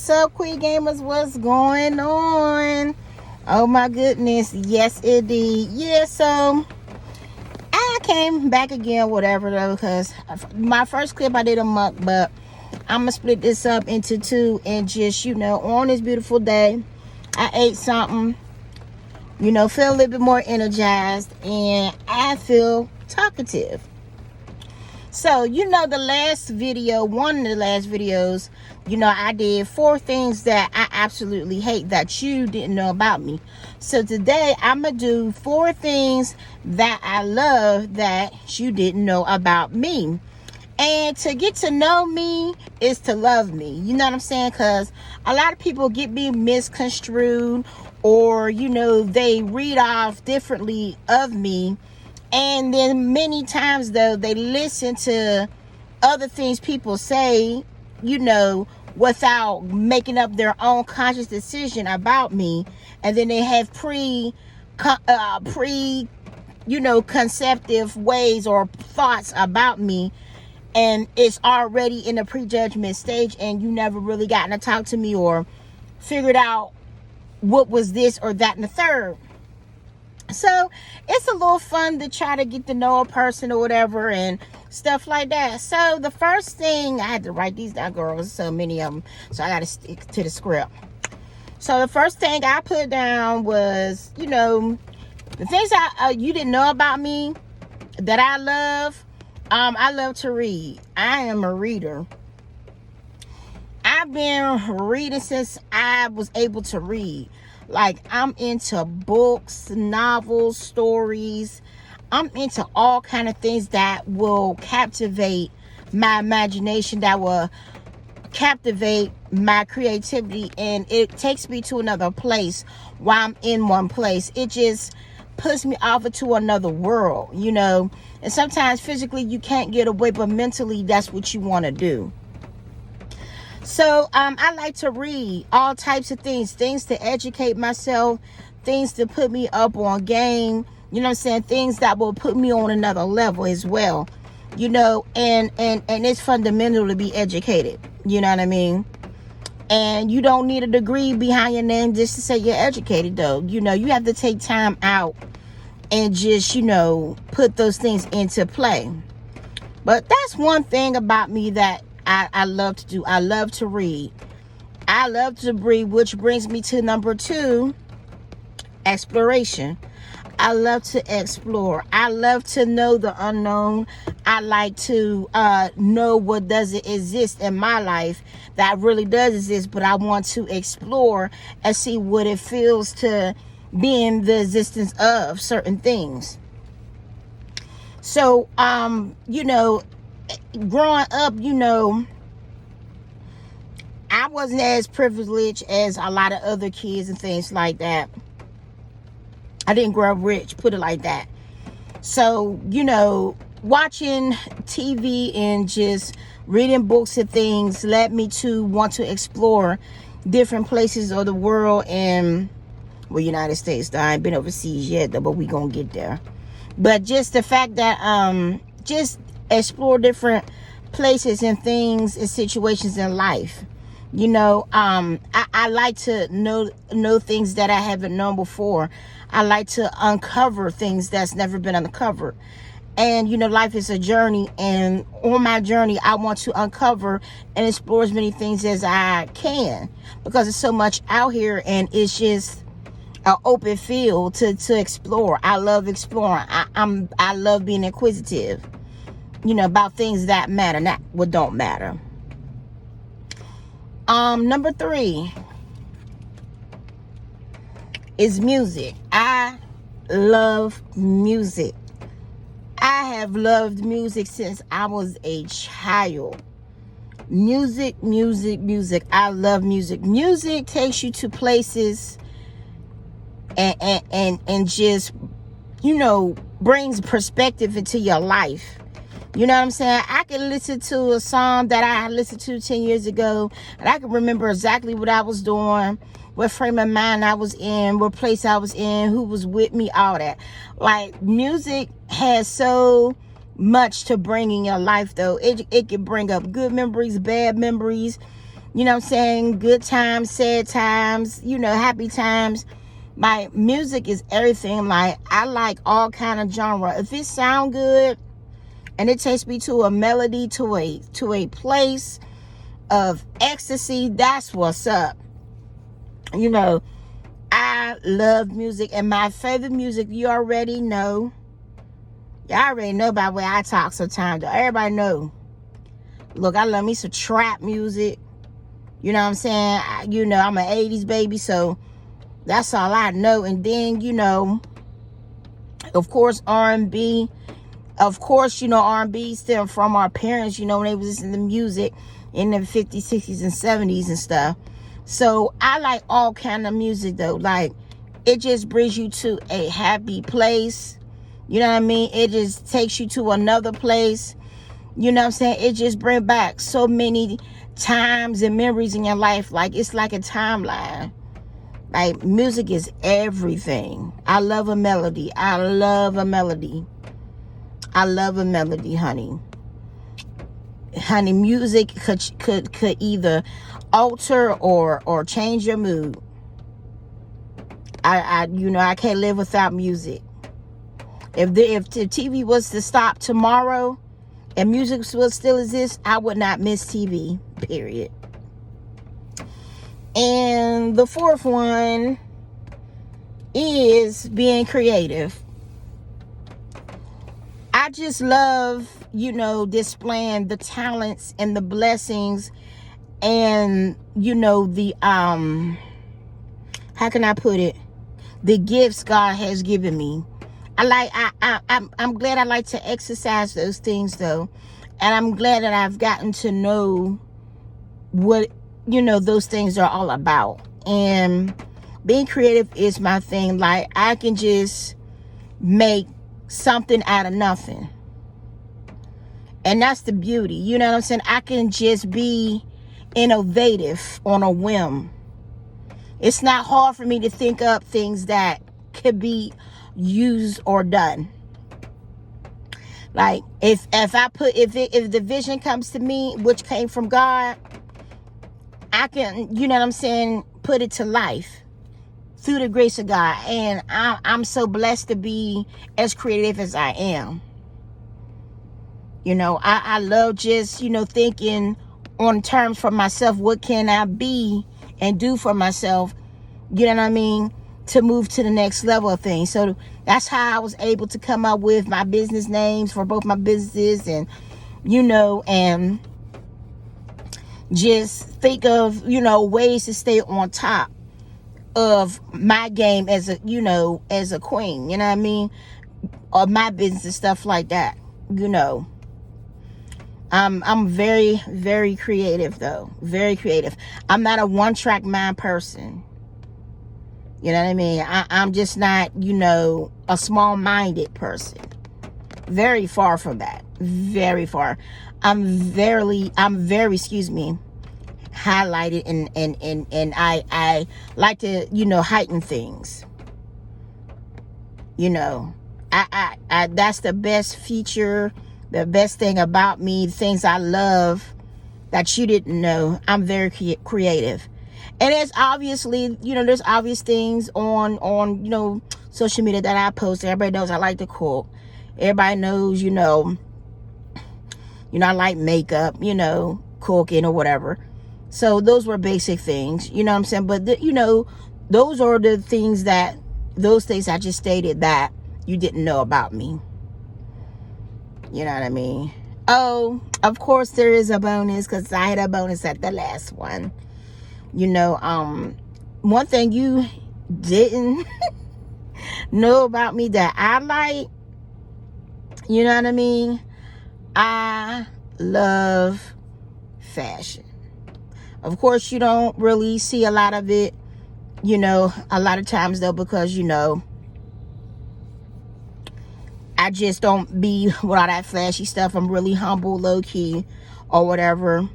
What's up, Queen Gamers? What's going on? Oh my goodness. Yes, indeed. Yeah, so I came back again, whatever, though, because my first clip I did a month, but I'm going to split this up into two and just, on this beautiful day, I ate something, feel a little bit more energized, and I feel talkative. So, the last video, one of the last videos, I did 4 things that I absolutely hate that you didn't know about me. So today, I'm going to do 4 things that I love that you didn't know about me. And to get to know me is to love me. You know what I'm saying? Because a lot of people get me misconstrued, or, they read off differently of me. And then many times, though, they listen to other things people say, without making up their own conscious decision about me. And then they have conceptive ways or thoughts about me. And it's already in the prejudgment stage, and you never really gotten to talk to me or figured out what was this or that and the third. So it's a little fun to try to get to know a person or whatever and stuff like that. So the first thing, I had to write these down, girls, so many of them, so I got to stick to the script. So the first thing I put down was, the things you didn't know about me that I love. I love to read. I am a reader. I've been reading since I was able to read. Like, I'm into books, novels, stories. I'm into all kind of things that will captivate my imagination, that will captivate my creativity, and it takes me to another place while I'm in one place. It just puts me off into another world, and sometimes physically you can't get away, but mentally that's what you want to do. So I like to read all types of things to educate myself, things to put me up on game, things that will put me on another level as well, and it's fundamental to be educated, you know what I mean? And you don't need a degree behind your name just to say you're educated, though. You have to take time out and just, put those things into play. But that's one thing about me that I love to do. I love to read. I love to read, which brings me to number 2, exploration. I love to explore. I love to know the unknown. I like to know what doesn't exist in my life that really does exist, but I want to explore and see what it feels to be in the existence of certain things. So, growing up, I wasn't as privileged as a lot of other kids and things like that. I didn't grow up rich, put it like that. So, watching TV and just reading books and things led me to want to explore different places of the world and, United States. I ain't been overseas yet, though, but we gonna get there. But just the fact that, just explore different places and things and situations in life. I like to know things that I haven't known before. I like to uncover things that's never been uncovered. And, life is a journey. And on my journey, I want to uncover and explore as many things as I can. Because there's so much out here, and it's just an open field to explore. I love exploring. I love being inquisitive, about things that matter, not what don't matter. Number 3 is music. I love music. I have loved music since I was a child. Music. I love music. Music takes you to places and just, brings perspective into your life. You know what I'm saying? I can listen to a song that I listened to 10 years ago, and I can remember exactly what I was doing, what frame of mind I was in, what place I was in, who was with me, all that. Like, music has so much to bring in your life, though. It can bring up good memories, bad memories, You know what I'm saying? Good times, sad times, you know, happy times. My music is everything. Like, I like all kind of genre. If it sound good and it takes me to a melody, to a place of ecstasy, that's what's up. You know, I love music, and my favorite music, you already know. Y'all already know by the way I talk sometimes. Everybody know. Look, I love me some trap music. You know what I'm saying? You know, I'm an 80s baby, so that's all I know. And then, you know, of course, R&B. Of course, you know, R&B stem from our parents, you know, when they was listening to music in the 50s, 60s, and 70s and stuff. So I like all kind of music, though. Like, it just brings you to a happy place. You know what I mean? It just takes you to another place. You know what I'm saying? It just brings back so many times and memories in your life. Like, it's like a timeline. Like, music is everything. I love a melody. I love a melody. I love a melody, honey. Honey, music could either alter or change your mood. I you know, I can't live without music. If the TV was to stop tomorrow and music will still exist, I would not miss TV, period. And the fourth one is being creative. I just love, you know, displaying the talents and the blessings and, you know, the, how can I put it? The gifts God has given me. I'm glad I like to exercise those things, though. And I'm glad that I've gotten to know what, you know, those things are all about. And being creative is my thing. Like, I can just make something out of nothing. And that's the beauty. You know what I'm saying? I can just be innovative on a whim. It's not hard for me to think up things that could be used or done. Like, if the vision comes to me, which came from God, I can, you know what I'm saying, put it to life through the grace of God. And I'm so blessed to be as creative as I am. You know, I love just, you know, thinking on terms for myself. What can I be and do for myself? You know what I mean? To move to the next level of things. So that's how I was able to come up with my business names for both my businesses, and, you know, and just think of, you know, ways to stay on top of my game as a, you know, as a queen, you know what I mean? Or my business and stuff like that, you know. I'm very, very creative, though. Very creative. I'm not a one-track mind person. You know what I mean? I'm just not, you know, a small-minded person. Very far from that. Very far. I'm very, excuse me, highlighted, and I like to, you know, heighten things. You know, I that's the best feature, the best thing about me, things I love that you didn't know. I'm very creative. And there's obviously, you know, there's obvious things on, you know, social media that I post. Everybody knows I like to cook. Everybody knows, you know, I like makeup, you know, cooking or whatever. So those were basic things, you know what I'm saying? But, you know, those are the things I just stated that you didn't know about me. You know what I mean? Oh, of course there is a bonus, because I had a bonus at the last one. You know, one thing you didn't know about me that I like, you know what I mean? I love fashion. Of course, you don't really see a lot of it, you know, a lot of times, though, because, you know, I just don't be with all that flashy stuff. I'm really humble, low-key, or whatever.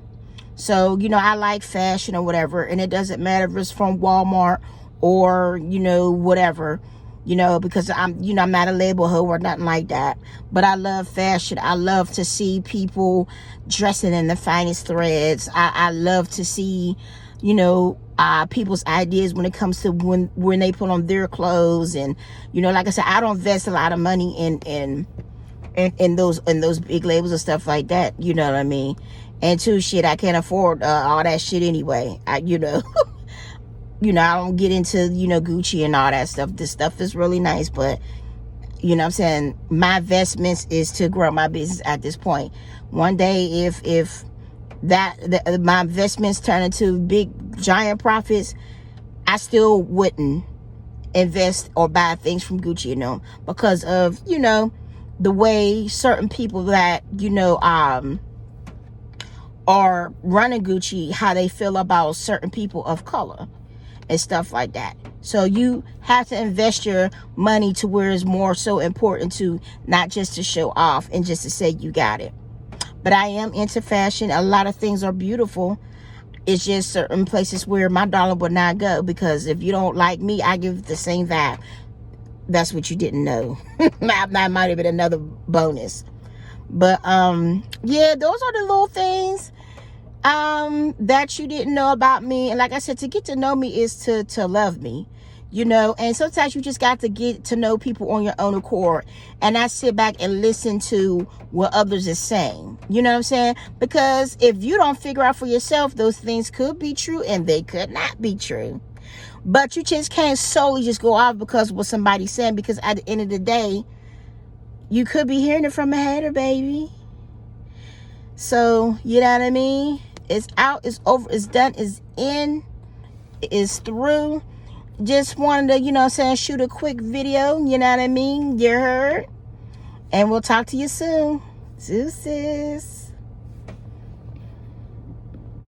So, you know, I like fashion or whatever, and it doesn't matter if it's from Walmart or, you know, whatever. you know, because I'm, you know, I'm not a label hoe or nothing like that. But I love fashion. I love to see people dressing in the finest threads. I love to see, you know, people's ideas when it comes to when they put on their clothes. And, you know, like I said, I don't invest a lot of money in those big labels and stuff like that. You know what I mean? And two, shit, I can't afford all that shit anyway. You know. You know, I don't get into, you know, Gucci and all that stuff. This stuff is really nice, but, you know what I'm saying, my investments is to grow my business at this point. One day, if my investments turn into big, giant profits, I still wouldn't invest or buy things from Gucci, you know, because of, you know, the way certain people that, you know, are running Gucci, how they feel about certain people of color and stuff like that. So you have to invest your money to where it's more so important to not just to show off and just to say you got it. But I am into fashion. A lot of things are beautiful. It's just certain places where my dollar would not go, because if you don't like me, I give the same vibe. That's what you didn't know. That might have been another bonus. But yeah, those are the little things that you didn't know about me. And like I said, to get to know me is to love me, you know. And sometimes you just got to get to know people on your own accord, and I sit back and listen to what others are saying, you know what I'm saying? Because if you don't figure out for yourself, those things could be true and they could not be true. But you just can't solely just go off because of what somebody's saying, because at the end of the day, you could be hearing it from a hater, baby. So, you know what I mean? It's out, it's over, it's done, it's in, it's through. Just wanted to, you know what I'm saying, shoot a quick video, you know what I mean? You heard? And we'll talk to you soon. Deuces.